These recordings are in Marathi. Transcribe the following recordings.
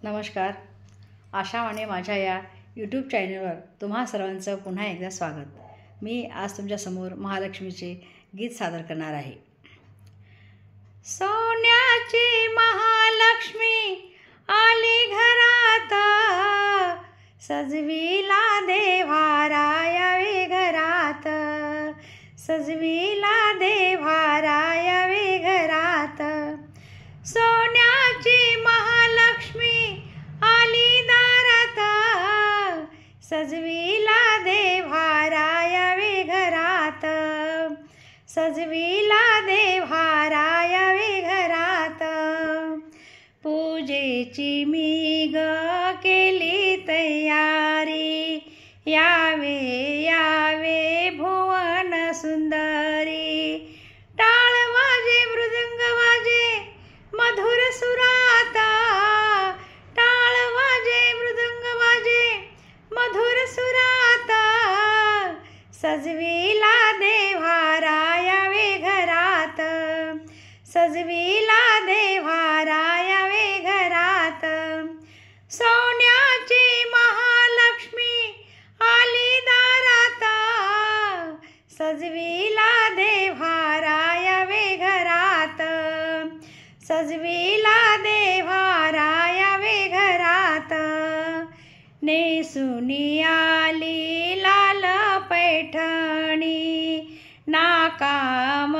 नमस्कार. आशावाने माझ्या या यूट्यूब चॅनलवर तुम्हा सर्वांचं पुन्हा एकदा स्वागत. मी आज तुमच्यासमोर महालक्ष्मीचे गीत सादर करणार आहे. सोन्याची महालक्ष्मी आली घरात, सजविला देव्हारा यावे घरात, सजविला देव्हारा यावे घरात. सोन्याची महालक्ष्मी आली दारात, सजविला देव्हारा यावे घरात, सजविला देव्हारा यावे घरात. पूजेची मी ग केली तयारी, यावे यावे भुवन सुंदरी. टाळ वाजे मृदंग वाजे मधुर सुरात, टाळ वाजे मृदंग वाजे मधुर सुरात. सजविला देव्हारा यावे घरात, सजविला देव्हारा यावे घरात. सोन्याची महालक्ष्मी आली दारात, सजविला देव्हारा यावे घरात, सजविला देव्हारा यावे घरात. नेसूनी आली लाल पैठणी, नाकामध्ये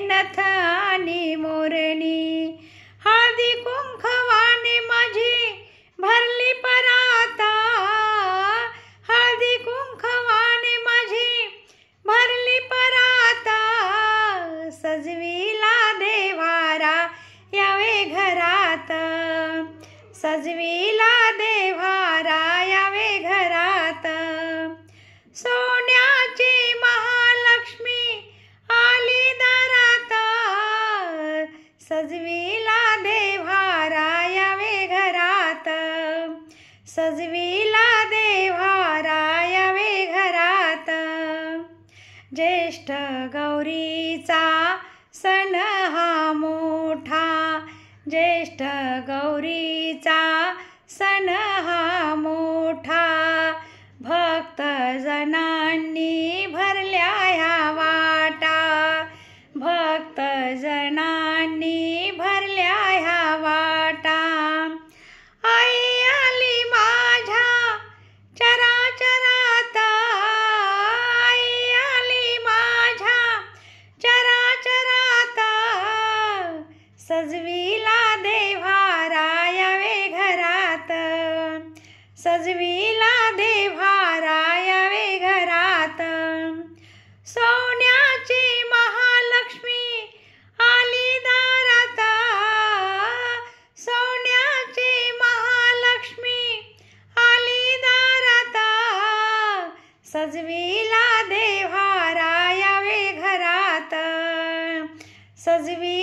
नथ आणि मोरणी. हळदी कुंकवाने माझी भरली परात, हळदी कुंकवाने माझी भरली परात. सजविला देव्हारा यावे घरात, सजविला देव्हारा यावे घरात. सोन्याची महालक्ष्मी आली दारात, सजविला देव्हारा यावे घरात, सजविला देव्हारा यावे घरात. ज्येष्ठ गौरीचा सण हा मोठा, ज्येष्ठ गौरीचा सण हा मोठा. भक्त जनांनी भरल्या ह्या वाटा, भक्त जनांनी भरल्या ह्या वाटा. आई आली माझ्या चराचरात, आई आली माझ्या चराचरात. सजविला देव्हारा यावे घरात, सजविला देव्हारा यावे घरात. सोन्याची महालक्ष्मी आली दारात, सोन्याची महालक्ष्मी आली दारात. सजविला देव्हारा यावे घरात, सजविला